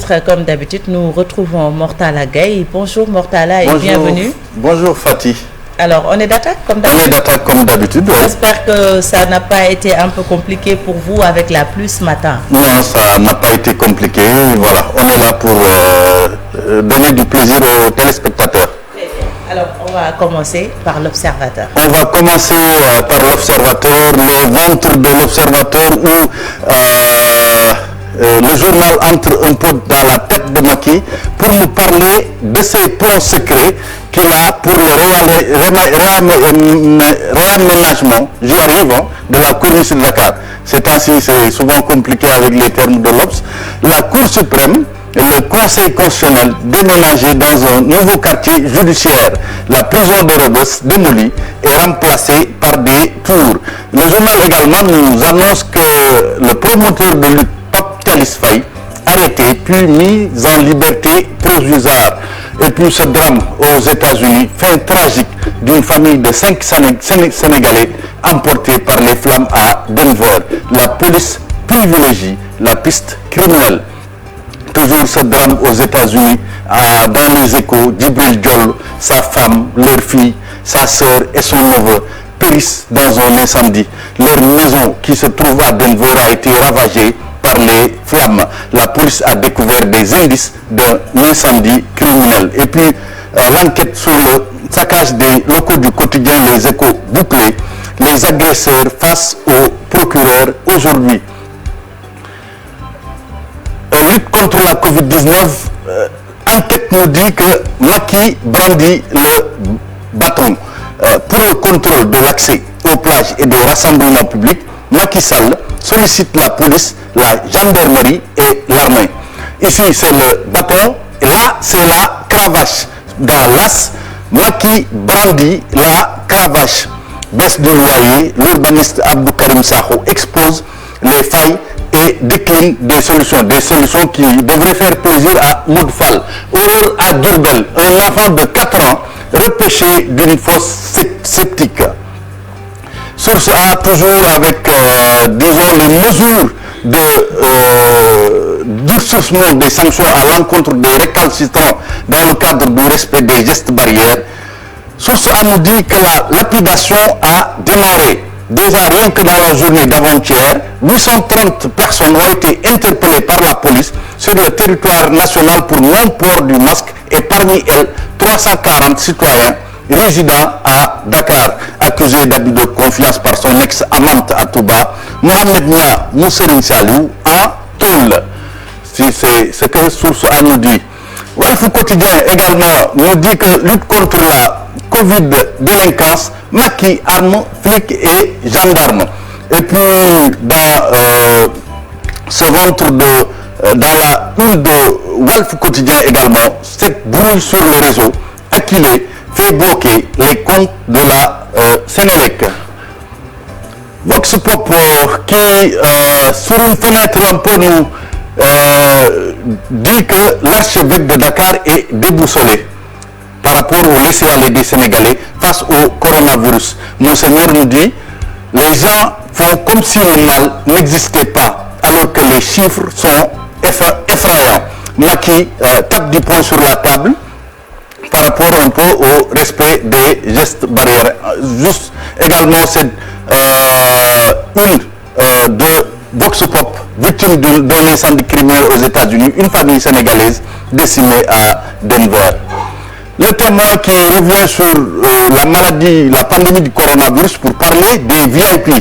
registre, comme d'habitude, nous retrouvons Mortala Gaye. Bonjour Mortala et bienvenue. Bonjour Fatih. Alors, on est d'attaque comme d'habitude. On est d'attaque comme d'habitude. J'espère que ça n'a pas été un peu compliqué pour vous avec la pluie ce matin. Non, ça n'a pas été compliqué. Voilà, on est là pour donner du plaisir aux téléspectateurs. Alors, on va commencer par l'Observateur. On va commencer par l'Observateur, le ventre de l'Observateur où le journal entre un peu dans la tête de Macky pour nous parler de ces plans secrets qu'il a pour le réaménagement, j'y arrive, de la Corniche de Dakar. C'est ainsi, c'est souvent compliqué avec les termes de l'Obs. La Cour suprême, le Conseil constitutionnel déménagé dans un nouveau quartier judiciaire. La prison de Rebeuss démolie et remplacée par des tours. Le journal également nous annonce que le promoteur de lutte, Pape Thialis Faye, arrêté puis mis en liberté provisoire. Et puis ce drame aux États-Unis, fin tragique d'une famille de 5 Sénégalais emportés par les flammes à Denver. La police privilégie la piste criminelle. Toujours ce drame aux États-Unis, dans les Échos, Djibril Diallo, sa femme, leur fille, sa sœur et son neveu périssent dans un incendie. Leur maison qui se trouve à Denver a été ravagée par les flammes. La police a découvert des indices d'un incendie criminel. Et puis l'enquête sur le saccage des locaux du quotidien Les Échos bouclés, les agresseurs face au procureur aujourd'hui. Lutte contre la Covid-19, enquête nous dit que Macky brandit le bâton pour le contrôle de l'accès aux plages et des rassemblements publics. Macky Sall sollicite la police, la gendarmerie et l'armée. Ici c'est le bâton et là c'est la cravache. Dans l'As, Macky brandit la cravache. Baisse du loyer, l'urbaniste Abdou Karim Sakho expose les failles et décline des solutions qui devraient faire plaisir à Maud Fall. Aurore à Diourbel, un enfant de 4 ans repêché d'une fosse septique. Source A, toujours avec, disons, les mesures de durcissement des sanctions à l'encontre des récalcitrants dans le cadre du respect des gestes barrières. Source A nous dit que la lapidation a démarré. Déjà, rien que dans la journée d'avant-hier, 830 personnes ont été interpellées par la police sur le territoire national pour non-port du masque et parmi elles, 340 citoyens résidant à Dakar, accusés d'abus de confiance par son ex-amante à Touba, Mohamed Nia Mousseline Salou, en tôle. Si c'est ce que Source A nous dit. Walf Quotidien également nous dit que lutte contre la Covid-délinquance, Macky, armes, flics et gendarmes. Et puis dans ce ventre dans la une de Walf Quotidien également, cette brouille sur le réseau, Akilé fait bloquer les comptes de la Sénélec. Vox Pop qui sur une fenêtre un peu nous dit que l'archevêque de Dakar est déboussolé par rapport au laisser-aller des Sénégalais face au coronavirus. Monseigneur nous dit, les gens font comme si le mal n'existait pas, alors que les chiffres sont effrayants. Macky tape du poing sur la table par rapport un peu au respect des gestes barrières. Juste également cette une de Vox Pop, victime d'un incendie criminel aux États-Unis, une famille sénégalaise décimée à Denver. Le témoin qui revient sur la pandémie du coronavirus pour parler des VIP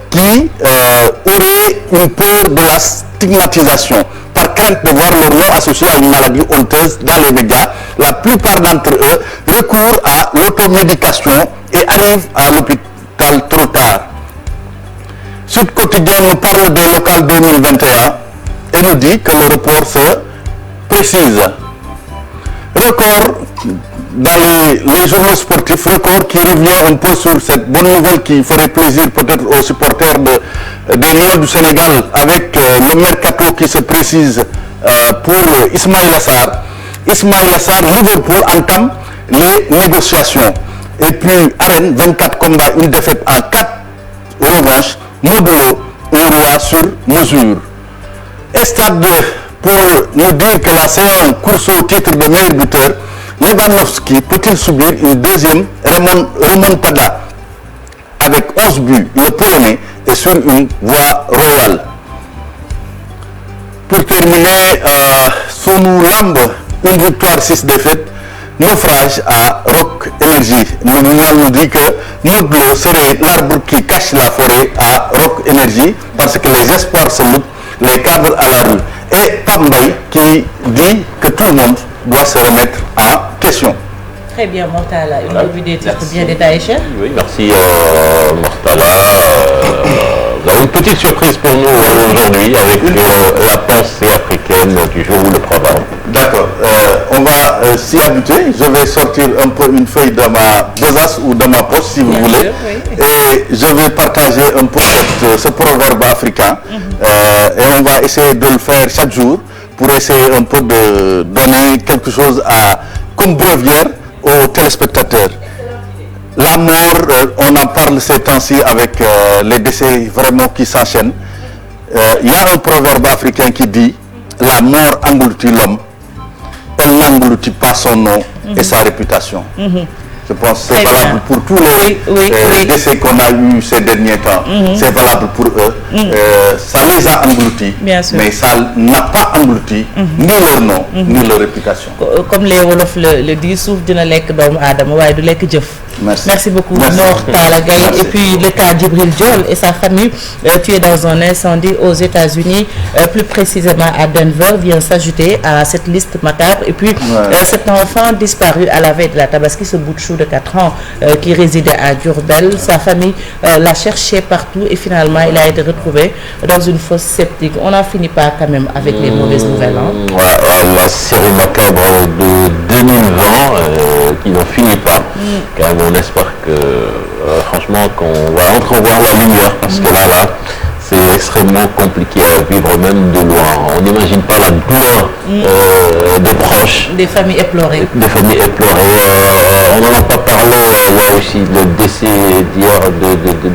qui auraient une peur de la stigmatisation par crainte de voir leur nom associé à une maladie honteuse dans les médias. La plupart d'entre eux recourent à l'automédication et arrivent à l'hôpital trop tard. Sud Quotidien nous parle des locales 2021 et nous dit que le report se précise. Record dans les journaux sportifs, Record qui revient un peu sur cette bonne nouvelle qui ferait plaisir peut-être aux supporters des Lions du Sénégal avec le mercato qui se précise pour Ismaïla Sarr. Ismaïla Sarr, Liverpool entame les négociations. Et puis Arène, 24 combats, une défaite en 4 revanches. Modulo, un roi sur mesure. Stade pour nous dire que la saison course au titre de meilleur buteur, Lewandowski peut-il subir une deuxième remontada? Avec 11 buts, le Polonais est sur une voie royale. Pour terminer, Sunu Lamb, une victoire, 6 défaites, naufrage à Rock Énergie. Le journal nous dit que Modou Lô serait l'arbre qui cache la forêt à Rock Énergie parce que les espoirs se loupent, les cadres à la rue. Et Pape Mbaye qui dit que tout le monde doit se remettre en question. Très bien, Mortala. Une revue des titres bien détaillée, cher. Oui, merci Mortala. Vous avez une petite surprise pour nous aujourd'hui avec la pensée africaine du jour ou le programme. D'accord. On va s'y habituer. Je vais sortir un peu une feuille de ma besace ou de ma poche si vous Bien voulez. sûr, oui. Et je vais partager un peu ce proverbe africain. Et on va essayer de le faire chaque jour pour essayer un peu de donner quelque chose comme breviaire aux téléspectateurs. La mort, on en parle ces temps-ci avec les décès vraiment qui s'enchaînent. Il y a un proverbe africain qui dit « La mort engloutit l'homme, elle n'engloutit pas son nom et sa réputation ». Je pense que c'est valable pour tous les décès qu'on a eus ces derniers temps. C'est valable pour eux. Ça les a engloutis, mais ça n'a pas englouti ni leur nom, ni leur réputation. Comme les Wolof le disent, souffle d'une lek d'homme Adam, ouais, de lek Dieuf. Merci beaucoup, Mortala Gaye. Et puis le cas d'Ibril Diol et sa famille, tués dans un incendie aux États-Unis, plus précisément à Denver, vient s'ajouter à cette liste macabre. Et puis cet enfant disparu à la veille de la Tabaski, ce bout de chou de 4 ans qui résidait à Diourbel, sa famille l'a cherché partout et finalement il a été retrouvé dans une fosse septique. On n'en finit pas quand même avec les mauvaises nouvelles. La série macabre de 2020 qui n'en finit pas. Quand même, on espère que franchement qu'on va entrevoir la lumière parce que là c'est extrêmement compliqué à vivre même de loin. On n'imagine pas la douleur des proches. Des familles éplorées. Des familles éplorées. On n'en a pas parlé, là aussi, le décès d'hier de